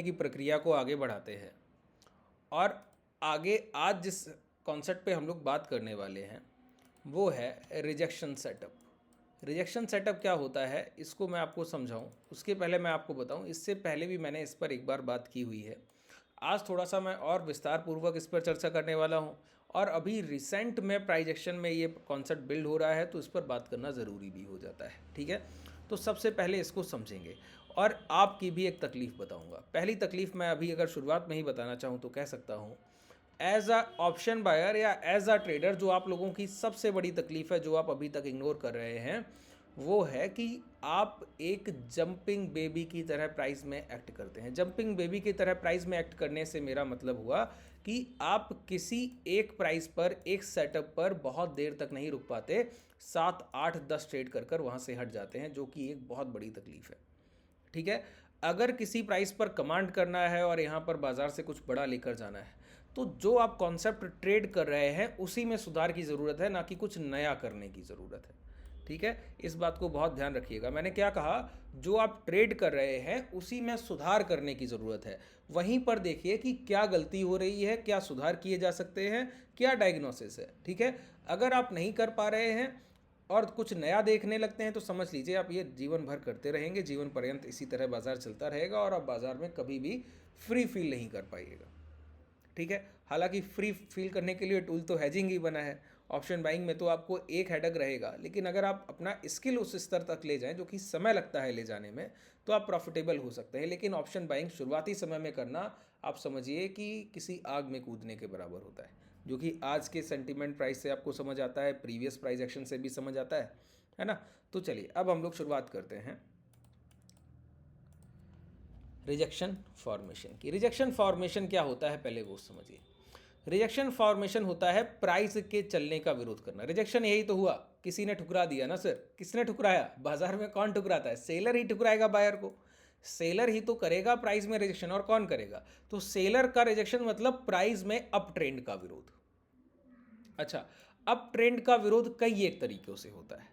की प्रक्रिया को आगे बढ़ाते हैं। और आगे आज जिस कॉन्सेप्ट पे हम लोग बात करने वाले हैं वो है रिजेक्शन सेटअप। रिजेक्शन सेटअप क्या होता है इसको मैं आपको समझाऊं उसके पहले मैं आपको बताऊं, इससे पहले भी मैंने इस पर एक बार बात की हुई है। आज थोड़ा सा मैं और विस्तार पूर्वक इस पर चर्चा करने वाला हूं। और अभी रिसेंट में प्राइजेक्शन में ये कॉन्सेप्ट बिल्ड हो रहा है तो इस पर बात करना ज़रूरी भी हो जाता है। ठीक है, तो सबसे पहले इसको समझेंगे और आपकी भी एक तकलीफ़ बताऊंगा। पहली तकलीफ़ मैं अभी अगर शुरुआत में ही बताना चाहूँ तो कह सकता हूँ, एज अ ऑप्शन बायर या एज अ ट्रेडर जो आप लोगों की सबसे बड़ी तकलीफ़ है जो आप अभी तक इग्नोर कर रहे हैं वो है कि आप एक जंपिंग बेबी की तरह प्राइस में एक्ट करते हैं। जंपिंग बेबी की तरह प्राइस में एक्ट करने से मेरा मतलब हुआ कि आप किसी एक प्राइस पर एक सेटअप पर बहुत देर तक नहीं रुक पाते, 7 8 10 ट्रेड कर कर वहाँ से हट जाते हैं, जो कि एक बहुत बड़ी तकलीफ़ है। ठीक है, अगर किसी प्राइस पर कमांड करना है और यहाँ पर बाज़ार से कुछ बड़ा लेकर जाना है तो जो आप कॉन्सेप्ट ट्रेड कर रहे हैं उसी में सुधार की ज़रूरत है, ना कि कुछ नया करने की ज़रूरत है। ठीक है, इस बात को बहुत ध्यान रखिएगा। मैंने क्या कहा, जो आप ट्रेड कर रहे हैं उसी में सुधार करने की ज़रूरत है। वहीं पर देखिए कि क्या गलती हो रही है, क्या सुधार किए जा सकते हैं, क्या डायग्नोसिस है। ठीक है, अगर आप नहीं कर पा रहे हैं और कुछ नया देखने लगते हैं तो समझ लीजिए आप ये जीवन भर करते रहेंगे, जीवन पर्यंत इसी तरह बाज़ार चलता रहेगा और आप बाज़ार में कभी भी फ्री फील नहीं कर पाइएगा। ठीक है, हालांकि फ्री फील करने के लिए टूल तो हेजिंग ही बना है। ऑप्शन बाइंग में तो आपको एक हेडक रहेगा, लेकिन अगर आप अपना स्किल उस स्तर तक ले जाएं जो कि समय लगता है ले जाने में, तो आप प्रॉफिटेबल हो सकते हैं। लेकिन ऑप्शन बाइंग शुरुआती समय में करना आप समझिए कि किसी आग में कूदने के बराबर होता है, जो कि आज के सेंटीमेंट प्राइस से आपको समझ आता है, प्रीवियस प्राइस एक्शन से भी समझ आता है ना। तो चलिए अब हम लोग शुरुआत करते हैं रिजेक्शन फॉर्मेशन की। रिजेक्शन फॉर्मेशन क्या होता है पहले वो समझिए। रिजेक्शन फॉर्मेशन होता है प्राइस के चलने का विरोध करना। रिजेक्शन यही तो हुआ, किसी ने ठुकरा दिया ना सर। किसने ठुकराया? बाजार में कौन ठुकराता है? सेलर ही ठुकराएगा बायर को। सेलर ही तो करेगा प्राइस में रिजेक्शन, और कौन करेगा? तो सेलर का रिजेक्शन मतलब प्राइस में अप ट्रेंड का विरोध। अच्छा, अप ट्रेंड का विरोध कई एक तरीकों से होता है।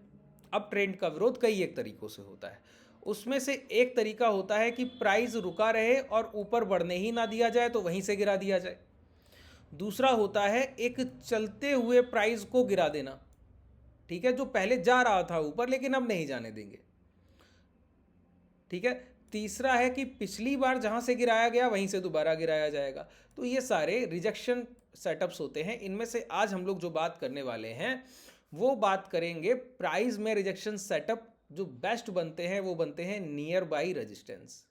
अप ट्रेंड का विरोध कई एक तरीकों से होता है। उसमें से एक तरीका होता है कि प्राइस रुका रहे और ऊपर बढ़ने ही ना दिया जाए तो वहीं से गिरा दिया जाए। दूसरा होता है एक चलते हुए प्राइस को गिरा देना। ठीक है, जो पहले जा रहा था ऊपर लेकिन अब नहीं जाने देंगे। ठीक है, तीसरा है कि पिछली बार जहां से गिराया गया वहीं से दोबारा गिराया जाएगा। तो ये सारे रिजेक्शन सेटअप्स होते हैं। इनमें से आज हम लोग जो बात करने वाले हैं वो बात करेंगे प्राइस में रिजेक्शन सेटअप जो बेस्ट बनते हैं वो बनते हैं नियर बाई रेजिस्टेंस।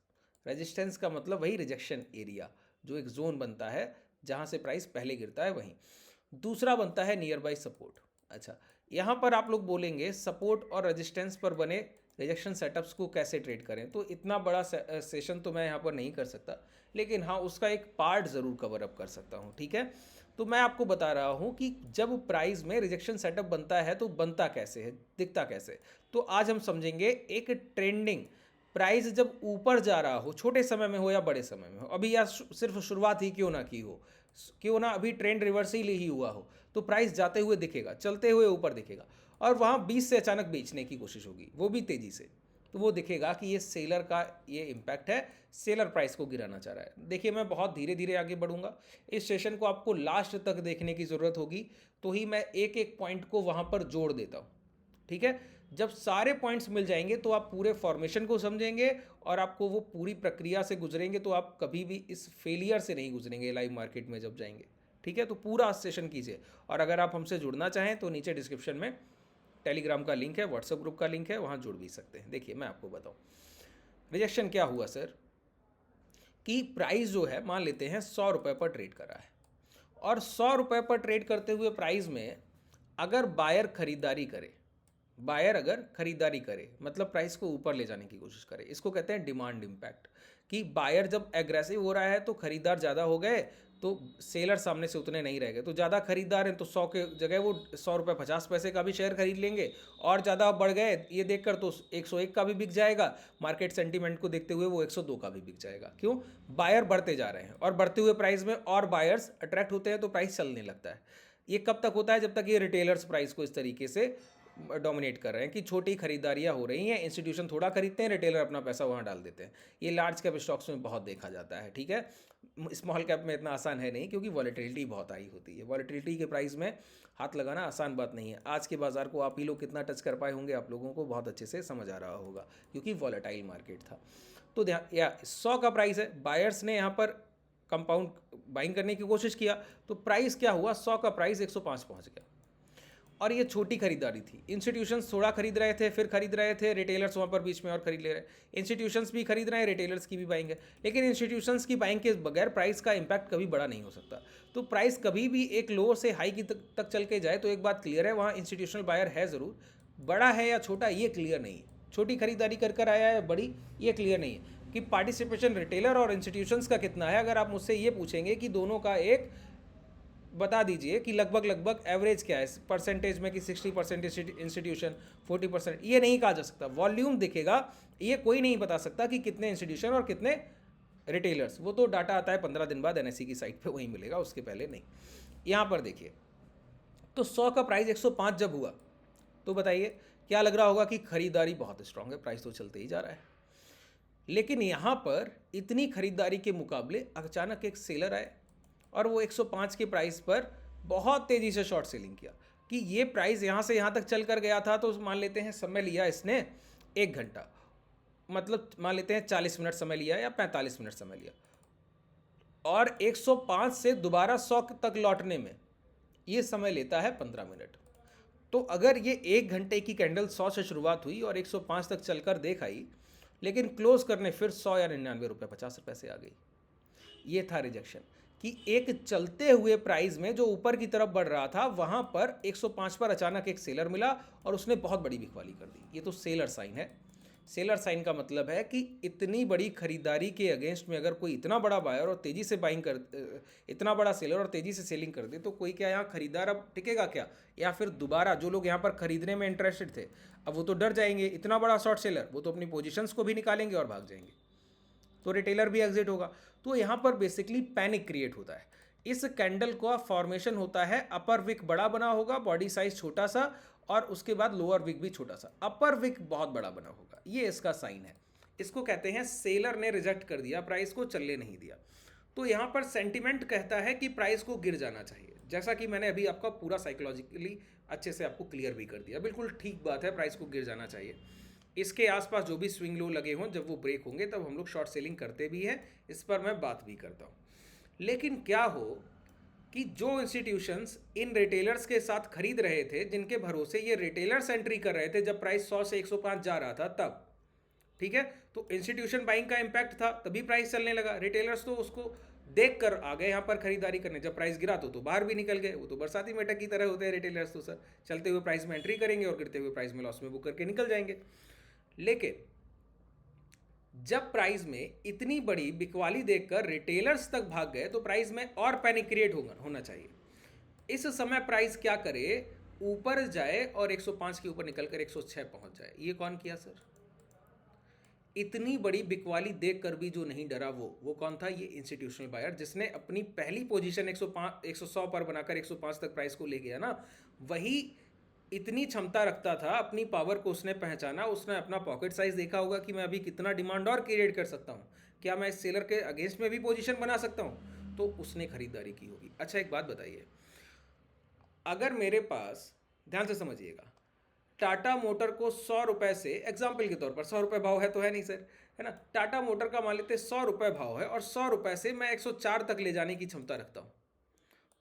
रेजिस्टेंस का मतलब वही रिजेक्शन एरिया, जो एक जोन बनता है जहां से प्राइस पहले गिरता है वहीं। दूसरा बनता है नियर बाई सपोर्ट। अच्छा, यहाँ पर आप लोग बोलेंगे सपोर्ट और रेजिस्टेंस पर बने रिजेक्शन सेटअप्स को कैसे ट्रेड करें, तो इतना बड़ा सेशन तो मैं यहाँ पर नहीं कर सकता, लेकिन हाँ उसका एक पार्ट ज़रूर कवर अप कर सकता हूँ। ठीक है, तो मैं आपको बता रहा हूँ कि जब प्राइस में रिजेक्शन सेटअप बनता है तो बनता कैसे है, दिखता कैसे। तो आज हम समझेंगे एक ट्रेंडिंग प्राइस जब ऊपर जा रहा हो, छोटे समय में हो या बड़े समय में हो, अभी या सिर्फ शुरुआत ही क्यों ना की हो, क्यों ना अभी ट्रेंड रिवर्सल ही हुआ हो, तो प्राइस जाते हुए दिखेगा, चलते हुए ऊपर दिखेगा और वहाँ 20 से अचानक बेचने की कोशिश होगी, वो भी तेज़ी से। तो वो दिखेगा कि ये सेलर का ये इम्पैक्ट है, सेलर प्राइस को गिराना चाह रहा है। देखिए मैं बहुत धीरे धीरे आगे बढ़ूंगा, इस सेशन को आपको लास्ट तक देखने की ज़रूरत होगी, तो ही मैं एक एक पॉइंट को वहाँ पर जोड़ देता हूँ। ठीक है, जब सारे पॉइंट्स मिल जाएंगे तो आप पूरे फॉर्मेशन को समझेंगे और आपको वो पूरी प्रक्रिया से गुजरेंगे तो आप कभी भी इस फेलियर से नहीं गुजरेंगे लाइव मार्केट में जब जाएंगे। ठीक है, तो पूरा सेशन कीजिए। और अगर आप हमसे जुड़ना चाहें तो नीचे डिस्क्रिप्शन में टेलीग्राम का लिंक है, व्हाट्सएप ग्रुप का लिंक है, वहाँ जुड़ भी सकते हैं। देखिए मैं आपको बताऊँ रिजेक्शन क्या हुआ सर, कि प्राइस जो है मान लेते हैं 100 रुपये पर ट्रेड करा है और 100 रुपये पर ट्रेड करते हुए प्राइस में अगर बायर खरीदारी करे, बायर अगर खरीदारी करे मतलब प्राइस को ऊपर ले जाने की कोशिश करे, इसको कहते हैं डिमांड इम्पैक्ट। कि बायर जब एग्रेसिव हो रहा है तो खरीदार ज़्यादा हो गए तो सेलर सामने से उतने नहीं रह गए, तो ज़्यादा खरीदार हैं तो 100 के जगह वो 100 रुपये 50 पैसे का भी शेयर खरीद लेंगे, और ज़्यादा बढ़ गए ये देखकर तो 101 का भी बिक जाएगा, मार्केट सेंटीमेंट को देखते हुए वो 102 का भी बिक जाएगा। क्यों? बायर बढ़ते जा रहे हैं और बढ़ते हुए प्राइस में और बायर्स अट्रैक्ट होते हैं तो प्राइस चलने लगता है। ये कब तक होता है? जब तक ये रिटेलर्स प्राइस को इस तरीके से डोमिनेट कर रहे हैं कि छोटी खरीदारियां हो रही हैं, इंस्टीट्यूशन थोड़ा खरीदते हैं, रिटेलर अपना पैसा वहां डाल देते हैं। ये लार्ज कैप स्टॉक्स में बहुत देखा जाता है, ठीक है। स्मॉल कैप में इतना आसान है नहीं, क्योंकि वॉलेटिलिटी बहुत हाई होती है। वॉलेटिलिटी के प्राइस में हाथ लगाना आसान बात नहीं है। आज के बाजार को आप ही लोग कितना टच कर पाए होंगे, आप लोगों को बहुत अच्छे से समझ आ रहा होगा, क्योंकि वॉलेटाइल मार्केट था। तो ध्यान, या 100 का प्राइस है, बायर्स ने यहाँ पर कंपाउंड बाइंग करने की कोशिश किया, तो प्राइस क्या हुआ, 100 का प्राइस 105 पहुंच गया। और ये छोटी खरीदारी थी, इंस्टीट्यूशंस थोड़ा खरीद रहे थे, फिर खरीद रहे थे, रिटेलर्स वहाँ पर बीच में और खरीद ले रहे। इंस्टीट्यूशंस भी खरीद रहे हैं, रिटेलर्स की भी बाइंग है, लेकिन इंस्टीट्यूशंस की बाइंग के बगैर प्राइस का इंपैक्ट कभी बड़ा नहीं हो सकता। तो प्राइस कभी भी एक लो से हाई की तक चल के जाए तो एक बात क्लियर है, वहाँ इंस्टीट्यूशनल बायर है ज़रूर। बड़ा है या छोटा ये क्लियर नहीं है, छोटी खरीदारी कर आया है, बड़ी ये क्लियर नहीं है कि पार्टिसिपेशन रिटेलर और इंस्टीट्यूशंस का कितना है। अगर आप मुझसे ये पूछेंगे कि दोनों का एक बता दीजिए कि लगभग एवरेज क्या है परसेंटेज में, कि 60% इंस्टीट्यूशन 40%, ये नहीं कहा जा सकता। वॉल्यूम दिखेगा, ये कोई नहीं बता सकता कि कितने इंस्टीट्यूशन और कितने रिटेलर्स। वो तो डाटा आता है 15 दिन बाद एनएसई की साइट पे, वहीं मिलेगा, उसके पहले नहीं। यहाँ पर देखिए, तो 100 का प्राइस 105 जब हुआ, तो बताइए क्या लग रहा होगा कि खरीदारी बहुत स्ट्रांग है, प्राइस तो चलते ही जा रहा है। लेकिन यहाँ पर इतनी खरीदारी के मुकाबले अचानक एक सेलर आए और वो 105 के प्राइस पर बहुत तेज़ी से शॉर्ट सेलिंग किया कि ये प्राइस यहाँ से यहाँ तक चल कर गया था। तो मान लेते हैं समय लिया इसने 1 घंटा, मतलब मान लेते हैं 40 मिनट समय लिया या 45 मिनट समय लिया, और 105 से दोबारा 100 तक लौटने में ये समय लेता है 15 मिनट। तो अगर ये 1 घंटे की कैंडल 100 से शुरुआत हुई और 105 तक चलकर देख आई, लेकिन क्लोज करने फिर 100 या 99 रुपये 50 रुपये से आ गई। ये था रिजेक्शन, कि एक चलते हुए प्राइस में जो ऊपर की तरफ बढ़ रहा था, वहां पर 105 पर अचानक एक सेलर मिला और उसने बहुत बड़ी बिकवाली कर दी। ये तो सेलर साइन है। सेलर साइन का मतलब है कि इतनी बड़ी खरीदारी के अगेंस्ट में अगर कोई इतना बड़ा बायर और तेजी से बाइंग कर, इतना बड़ा सेलर और तेजी से सेलिंग कर दे, तो कोई क्या यहाँ खरीदार अब टिकेगा क्या? या फिर दोबारा जो लोग यहाँ पर खरीदने में इंटरेस्टेड थे, अब वो तो डर जाएंगे। इतना बड़ा शॉर्ट सेलर, वो तो अपनी पोजीशंस को भी निकालेंगे और भाग जाएंगे, तो रिटेलर भी एग्जिट होगा। तो यहाँ पर बेसिकली पैनिक क्रिएट होता है। इस कैंडल का फॉर्मेशन होता है, अपर विक बड़ा बना होगा, बॉडी साइज छोटा सा, और उसके बाद लोअर विक भी छोटा सा, अपर विक बहुत बड़ा बना होगा। ये इसका साइन है। इसको कहते हैं सेलर ने रिजेक्ट कर दिया, प्राइस को चलने नहीं दिया। तो यहाँ पर सेंटिमेंट कहता है कि प्राइस को गिर जाना चाहिए, जैसा कि मैंने अभी आपका पूरा साइकोलॉजिकली अच्छे से आपको क्लियर भी कर दिया। बिल्कुल ठीक बात है, प्राइस को गिर जाना चाहिए। इसके आसपास जो भी स्विंग लो लगे हों, जब वो ब्रेक होंगे तब हम लोग शॉर्ट सेलिंग करते भी हैं, इस पर मैं बात भी करता हूँ। लेकिन क्या हो कि जो इंस्टीट्यूशंस इन रिटेलर्स के साथ खरीद रहे थे, जिनके भरोसे ये रिटेलर्स एंट्री कर रहे थे जब प्राइस 100 से 105 जा रहा था तब, ठीक है, तो इंस्टीट्यूशन बाइंग का इंपैक्ट था, तभी प्राइस चलने लगा। रिटेलर्स तो उसको देख कर आ गए यहाँ पर खरीदारी करने। जब प्राइस गिरा तो बाहर भी निकल गए। वो तो बरसाती मेढक की तरह होते हैं रिटेलर्स, तो सर चलते हुए प्राइस में एंट्री करेंगे और गिरते हुए प्राइस में लॉस में बुक करके निकल जाएंगे। लेकिन जब प्राइस में इतनी बड़ी बिकवाली देखकर रिटेलर्स तक भाग गए, तो प्राइस में और पैनिक क्रिएट होना चाहिए। इस समय प्राइस क्या करे, ऊपर जाए और 105 के ऊपर निकलकर 106 पहुंच जाए। ये कौन किया सर? इतनी बड़ी बिकवाली देखकर भी जो नहीं डरा, वो कौन था? ये इंस्टीट्यूशनल बायर, जिसने अपनी पहली पोजीशन 100 पर बनाकर 105 तक प्राइस को ले गया ना। वही इतनी क्षमता रखता था, अपनी पावर को उसने पहचाना, उसने अपना पॉकेट साइज देखा होगा कि मैं अभी कितना डिमांड और क्रिएट कर सकता हूँ, क्या मैं इस सेलर के अगेंस्ट में भी पोजीशन बना सकता हूँ, तो उसने खरीदारी की होगी। अच्छा एक बात बताइए, अगर मेरे पास, ध्यान से समझिएगा, टाटा मोटर को 100 रुपये से, एग्जाम्पल के तौर पर 100 रुपये भाव है तो है नहीं सर, है ना, टाटा मोटर का मान लेते 100 रुपये भाव है और 100 रुपये से मैं 104 तक ले जाने की क्षमता रखता हूँ,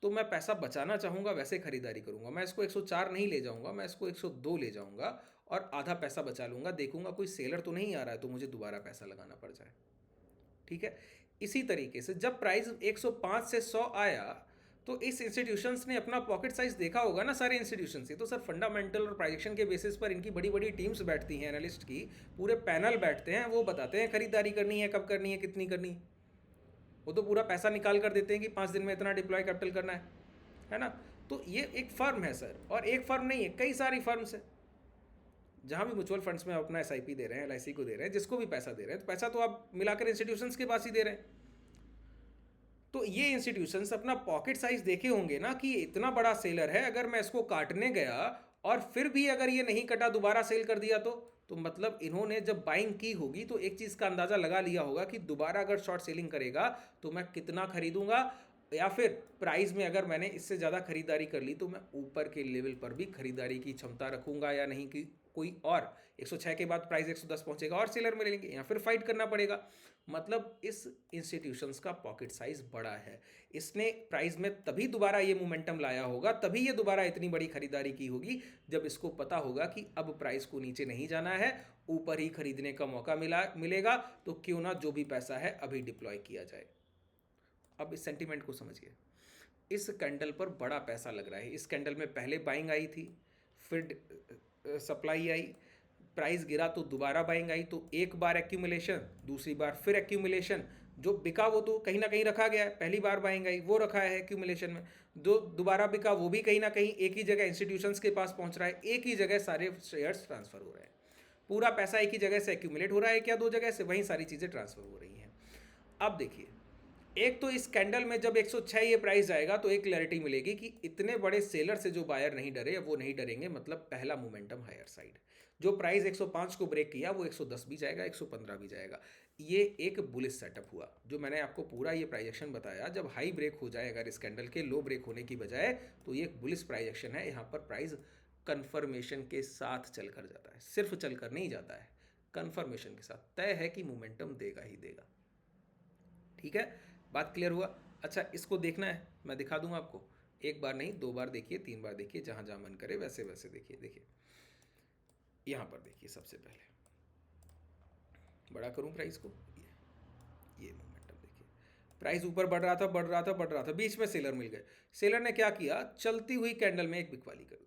तो मैं पैसा बचाना चाहूँगा, वैसे खरीदारी करूँगा। मैं इसको 104 नहीं ले जाऊँगा, मैं इसको 102 ले जाऊँगा और आधा पैसा बचा लूँगा। देखूँगा कोई सेलर तो नहीं आ रहा है, तो मुझे दोबारा पैसा लगाना पड़ जाए। ठीक है, इसी तरीके से जब प्राइस 105 से 100 आया, तो इस इंस्टीट्यूशंस ने अपना पॉकेट साइज देखा होगा ना, सारे इंस्टीट्यूशन से। तो सर फंडामेंटल और प्राइजेक्शन के बेसिस पर इनकी बड़ी बड़ी टीम्स बैठती हैं, एनालिस्ट की पूरे पैनल बैठते हैं, वो बताते हैं खरीदारी करनी है, कब करनी है, कितनी करनी है। वो तो पूरा पैसा निकाल कर देते हैं कि 5 दिन में इतना डिप्लॉय कैपिटल करना है ना। तो ये एक फर्म है सर, और एक फर्म नहीं है, कई सारी फर्म्स है। जहाँ भी म्यूचुअल फंड्स में अपना SIP दे रहे हैं, LIC को दे रहे हैं, जिसको भी पैसा दे रहे हैं, तो पैसा तो आप मिलाकर इंस्टीट्यूशंस के पास ही दे रहे हैं। तो ये इंस्टीट्यूशंस अपना पॉकेट साइज देखे होंगे ना कि इतना बड़ा सेलर है, अगर मैं इसको काटने गया और फिर भी अगर ये नहीं कटा, दोबारा सेल कर दिया तो मतलब इन्होंने जब बाइंग की होगी तो एक चीज़ का अंदाज़ा लगा लिया होगा कि दोबारा अगर शॉर्ट सेलिंग करेगा तो मैं कितना खरीदूंगा, या फिर प्राइस में अगर मैंने इससे ज़्यादा खरीदारी कर ली तो मैं ऊपर के लेवल पर भी खरीदारी की क्षमता रखूंगा या नहीं, कि कोई और 106 के बाद प्राइस 110 पहुंचेगा और सेलर में लेंगे, या फिर फाइट करना पड़ेगा। मतलब इस इंस्टीट्यूशंस का पॉकेट साइज बड़ा है, इसने प्राइस में तभी दोबारा ये मोमेंटम लाया होगा, तभी ये दोबारा इतनी बड़ी खरीदारी की होगी जब इसको पता होगा कि अब प्राइस को नीचे नहीं जाना है, ऊपर ही खरीदने का मौका मिलेगा, तो क्यों ना जो भी पैसा है अभी डिप्लॉय किया जाए। अब इस सेंटीमेंट को समझिए, इस कैंडल पर बड़ा पैसा लग रहा है। इस कैंडल में पहले बाइंग आई थी, फिर सप्लाई आई, प्राइस गिरा तो दोबारा बाइंग आई, तो एक बार एक्यूमुलेशन, दूसरी बार फिर एक्यूमुलेशन, जो बिका वो तो कहीं ना कहीं रखा गया है, पहली बार बाइंग आई वो रखा है एक्यूमुलेशन में, जो दोबारा बिका वो भी कहीं ना कहीं एक ही जगह इंस्टीट्यूशंस के पास पहुंच रहा है, एक ही जगह सारे शेयर्स ट्रांसफर हो रहे हैं, पूरा पैसा एक ही जगह से एक्यूमुलेट हो रहा है, एक या दो जगह से वहीं सारी चीज़ें ट्रांसफर हो रही हैं। अब देखिए, एक तो इस कैंडल में जब 106 ये प्राइस जाएगा तो एक क्लैरिटी मिलेगी कि इतने बड़े सेलर से जो बायर नहीं डरे वो नहीं डरेंगे, मतलब पहला मोमेंटम हायर साइड। जो प्राइस 105 को ब्रेक किया वो 110 भी जाएगा, 115 भी जाएगा। ये एक बुलिश सेटअप हुआ, जो मैंने आपको पूरा ये प्राइस एक्शन बताया। जब हाई ब्रेक हो जाए अगर इस कैंडल के, लो ब्रेक होने की बजाय, तो ये एक बुलिश प्राइस एक्शन है। यहाँ पर प्राइस कन्फर्मेशन के साथ चल कर जाता है, सिर्फ चल कर नहीं जाता है, कन्फर्मेशन के साथ तय है कि मोमेंटम देगा ही देगा। ठीक है, बात क्लियर हुआ। अच्छा, इसको देखना है, मैं दिखा दूंगा आपको, एक बार नहीं, दो बार देखिए, तीन बार देखिए, जहां जहां मन करे वैसे वैसे देखिए। देखिए यहां पर देखिए, सबसे पहले बड़ा करूं प्राइस को, ये मोमेंटम देखिए, प्राइस ऊपर बढ़ रहा था बढ़ रहा था बढ़ रहा था, बीच में सेलर मिल गए। सेलर ने क्या किया, चलती हुई कैंडल में एक बिकवाली कर दी।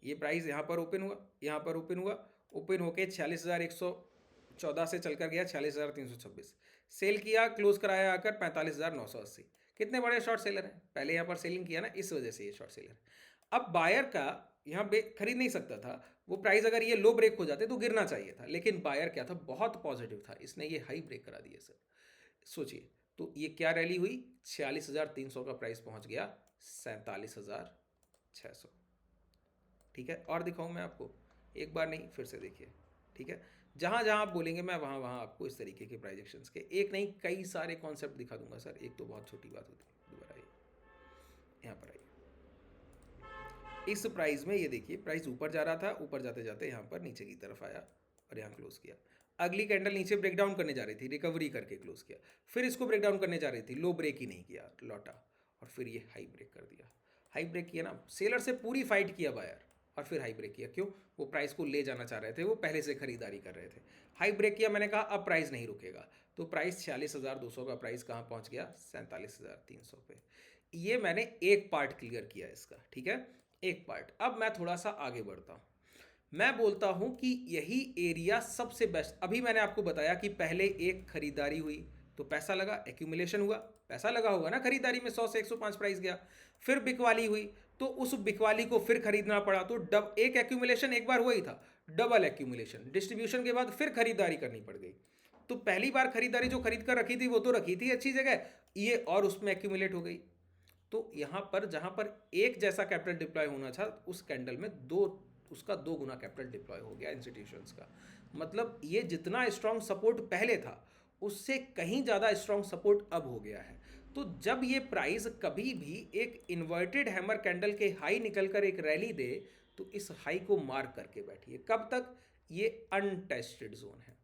ये प्राइस यहां पर ओपन हुआ, यहां पर ओपन हुआ, ओपन होके 46,114 से चलकर गया 46,326, सेल किया, क्लोज कराया आकर 45,980। कितने बड़े शॉर्ट सेलर हैं, पहले यहाँ पर सेलिंग किया ना, इस वजह से ये शॉर्ट सेलर। अब बायर का यहाँ खरीद नहीं सकता था, वो प्राइस अगर ये लो ब्रेक हो जाते तो गिरना चाहिए था, लेकिन बायर क्या था, बहुत पॉजिटिव था, इसने ये हाई ब्रेक करा दिया सर। सोचिए, तो ये क्या रैली हुई, 46,300 का प्राइस पहुंच गया 47,600। ठीक है, और दिखाऊं मैं आपको, एक बार नहीं फिर से देखिए। ठीक है, जहां जहां आप बोलेंगे मैं वहां वहां आपको इस तरीके के प्राइजेक्शंस के, एक नहीं कई सारे कॉन्सेप्ट दिखा दूंगा सर, एक तो बहुत छोटी बात होती है। दोबारा आइए, यहाँ पर आइए, इस प्राइस में ये देखिए, प्राइस ऊपर जा रहा था, ऊपर जाते जाते यहाँ पर नीचे की तरफ आया और यहाँ क्लोज किया। अगली कैंडल नीचे ब्रेक डाउन करने जा रही थी, रिकवरी करके क्लोज किया, फिर इसको ब्रेक डाउन करने जा रही थी, लो ब्रेक ही नहीं किया, लौटा और फिर ये हाई ब्रेक कर दिया। हाई ब्रेक किया ना, सेलर से पूरी फाइट किया बायर, और फिर हाई ब्रेक किया। क्यों, वो प्राइस को ले जाना चाह रहे थे, वो पहले से खरीदारी कर रहे थे। हाई ब्रेक किया, मैंने कहा अब प्राइस नहीं रुकेगा, तो प्राइस 46,200 का प्राइस कहाँ पहुँच गया, 47,300 पे। ये मैंने एक पार्ट क्लियर किया इसका। ठीक है, एक पार्ट। अब मैं थोड़ा सा आगे बढ़ता हूँ, मैं बोलता हूं कि यही एरिया सबसे बेस्ट। अभी मैंने आपको बताया कि पहले एक खरीदारी हुई तो पैसा लगा, एक्यूमुलेशन हुआ, पैसा लगा होगा ना खरीदारी में, 100 से 105 प्राइस गया, फिर बिकवाली हुई तो उस बिकवाली को फिर खरीदना पड़ा, तो एक एक्यूमुलेशन एक बार हुआ ही था, डबल एक्यूमुलेशन, डिस्ट्रीब्यूशन के बाद फिर खरीदारी करनी पड़ गई। तो पहली बार खरीदारी जो खरीद कर रखी थी वो तो रखी थी अच्छी जगह, ये और उसमें एक्यूमुलेट हो गई। तो यहाँ पर जहाँ पर एक जैसा कैपिटल डिप्लॉय होना था, उस कैंडल में उसका 2 गुना कैपिटल डिप्लॉय हो गया इंस्टीट्यूशंस का। मतलब ये जितना स्ट्रॉन्ग सपोर्ट पहले था उससे कहीं ज़्यादा स्ट्रॉन्ग सपोर्ट अब हो गया है। तो जब ये प्राइस कभी भी एक इन्वर्टेड हैमर कैंडल के हाई निकलकर एक रैली दे, तो इस हाई को मार्क करके बैठिए। कब तक, ये अनटेस्टेड जोन है।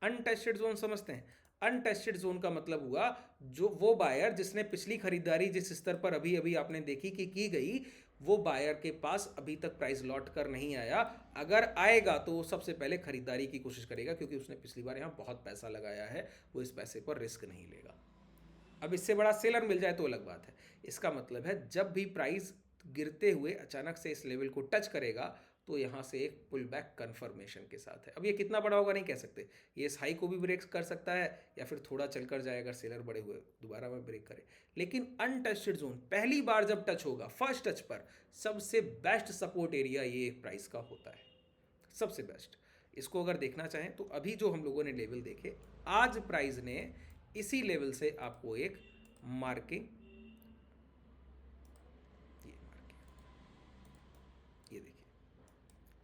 अनटेस्टेड जोन समझते हैं, अनटेस्टेड जोन का मतलब हुआ जो वो बायर जिसने पिछली खरीदारी जिस स्तर पर अभी अभी आपने देखी कि की गई, वो बायर के पास अभी तक प्राइस लौट कर नहीं आया। अगर आएगा तो वो सबसे पहले खरीदारी की कोशिश करेगा, क्योंकि उसने पिछली बार यहाँ बहुत पैसा लगाया है, वो इस पैसे पर रिस्क नहीं लेगा। अब इससे बड़ा सेलर मिल जाए तो अलग बात है। इसका मतलब है जब भी प्राइस गिरते हुए अचानक से इस लेवल को टच करेगा तो यहाँ से एक पुल बैक कन्फर्मेशन के साथ है। अब ये कितना बड़ा होगा नहीं कह सकते, ये इस हाई को भी ब्रेक कर सकता है या फिर थोड़ा चलकर जाए अगर सेलर बड़े हुए दोबारा में ब्रेक करे। लेकिन अनटचड जोन पहली बार जब टच होगा, फर्स्ट टच पर, सबसे बेस्ट सपोर्ट एरिया ये प्राइस का होता है, सबसे बेस्ट। इसको अगर देखना चाहें तो अभी जो हम लोगों ने लेवल देखे, आज प्राइस ने इसी लेवल से आपको एक मार्किंग, ये मार्किंग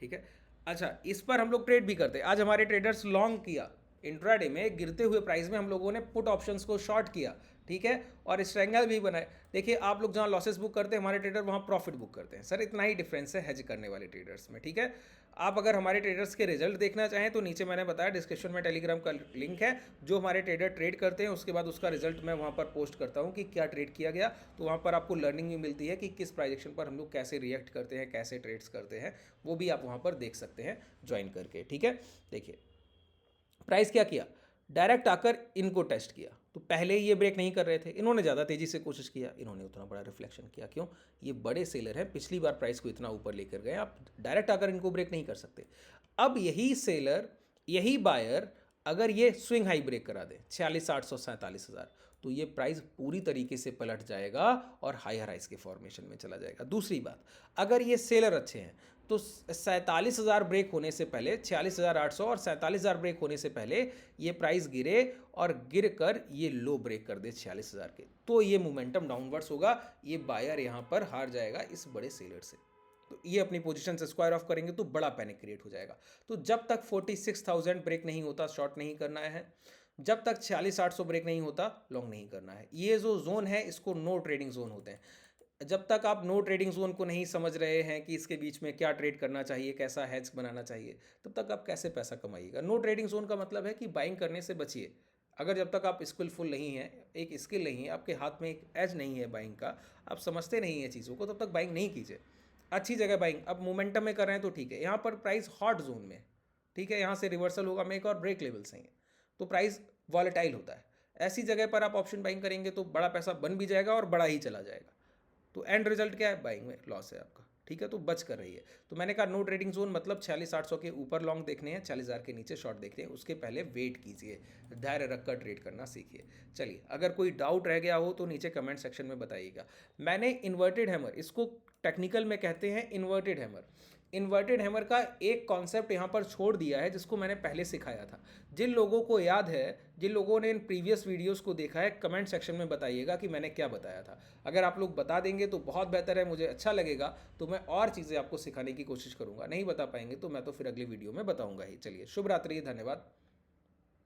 ठीक है। अच्छा, इस पर हम लोग ट्रेड भी करते हैं। आज हमारे ट्रेडर्स लॉन्ग किया, इंट्राडे में गिरते हुए प्राइस में हम लोगों ने पुट ऑप्शंस को शॉर्ट किया, ठीक है, और स्ट्रेंगल भी बनाए। देखिए, आप लोग जहाँ लॉसेस बुक करते हैं, हमारे ट्रेडर वहाँ प्रॉफिट बुक करते हैं। सर इतना ही डिफरेंस है हेज करने वाले ट्रेडर्स में, ठीक है। आप अगर हमारे ट्रेडर्स के रिजल्ट देखना चाहें तो नीचे मैंने बताया डिस्क्रिप्शन में टेलीग्राम का लिंक है। जो हमारे ट्रेडर ट्रेड करते हैं उसके बाद उसका रिजल्ट मैं वहाँ पर पोस्ट करता हूँ कि क्या ट्रेड किया गया, तो वहाँ पर आपको लर्निंग भी मिलती है कि किस प्राइजेक्शन पर हम लोग कैसे रिएक्ट करते हैं, कैसे ट्रेड्स करते हैं, वो भी आप वहाँ पर देख सकते हैं ज्वाइन करके, ठीक है। देखिए, प्राइस क्या किया, डायरेक्ट आकर इनको टेस्ट किया, तो पहले ये ब्रेक नहीं कर रहे थे, इन्होंने ज़्यादा तेज़ी से कोशिश किया, इन्होंने उतना बड़ा रिफ्लेक्शन किया। क्यों? ये बड़े सेलर हैं, पिछली बार प्राइस को इतना ऊपर लेकर गए, आप डायरेक्ट आकर इनको ब्रेक नहीं कर सकते। अब यही सेलर, यही बायर अगर ये स्विंग हाई ब्रेक करा दे 46,800 47,000, तो ये प्राइस पूरी तरीके से पलट जाएगा और हायर हाइस के फॉर्मेशन में चला जाएगा। दूसरी बात, अगर ये सेलर अच्छे हैं तो 47,000 ब्रेक होने से पहले, 46,800 और 47,000 ब्रेक होने से पहले ये प्राइस गिरे और गिर कर ये लो ब्रेक कर दे 46,000 के, तो ये मोमेंटम डाउनवर्ड्स होगा, ये बायर यहाँ पर हार जाएगा इस बड़े सेलर से। तो ये अपनी पोजीशन से स्क्वायर ऑफ करेंगे तो बड़ा पैनिक क्रिएट हो जाएगा। तो जब तक 46,000 ब्रेक नहीं होता शॉर्ट नहीं करना है, जब तक 46,800 ब्रेक नहीं होता लॉन्ग नहीं करना है। ये जो जोन है इसको नो ट्रेडिंग जोन होते हैं। जब तक आप नो ट्रेडिंग जोन को नहीं समझ रहे हैं कि इसके बीच में क्या ट्रेड करना चाहिए, कैसा हेज बनाना चाहिए, तब तक आप कैसे पैसा कमाइएगा। नो ट्रेडिंग जोन का मतलब है कि बाइंग करने से बचिए। अगर जब तक आप स्किलफुल नहीं हैं, एक स्किल नहीं है, आपके हाथ में एक एज नहीं है बाइंग का, आप समझते नहीं हैं चीज़ों को, तब तक बाइंग नहीं कीजिए। अच्छी जगह बाइंग, अब मोमेंटम में कर रहे हैं तो ठीक है, यहाँ पर प्राइस हॉट जोन में, ठीक है, यहाँ से रिवर्सल होगा, मेक और ब्रेक लेवल सही है, तो प्राइस वॉलेटाइल होता है। ऐसी जगह पर आप ऑप्शन बाइंग करेंगे तो बड़ा पैसा बन भी जाएगा और बड़ा ही चला जाएगा, तो एंड रिजल्ट क्या है, बाइंग में लॉस है आपका, ठीक है। तो बच कर रही है। तो मैंने कहा नो ट्रेडिंग जोन मतलब 46,800 के ऊपर लॉन्ग देखने हैं, 40,000 के नीचे शॉर्ट देखने हैं, उसके पहले वेट कीजिए, धैर्य रखकर ट्रेड करना सीखिए। चलिए, अगर कोई डाउट रह गया हो तो नीचे कमेंट सेक्शन में बताइएगा। मैंने इन्वर्टेड हैमर, इसको टेक्निकल में कहते हैं इन्वर्टेड हैमर, इन्वर्टेड हैमर का एक कॉन्सेप्ट यहाँ पर छोड़ दिया है जिसको मैंने पहले सिखाया था। जिन लोगों को याद है, जिन लोगों ने इन प्रीवियस वीडियोस को देखा है, कमेंट सेक्शन में बताइएगा कि मैंने क्या बताया था। अगर आप लोग बता देंगे तो बहुत बेहतर है, मुझे अच्छा लगेगा, तो मैं और चीज़ें आपको सिखाने की कोशिश करूँगा। नहीं बता पाएंगे तो मैं तो फिर अगली वीडियो में बताऊँगा ही। चलिए, शुभ रात्रि, धन्यवाद।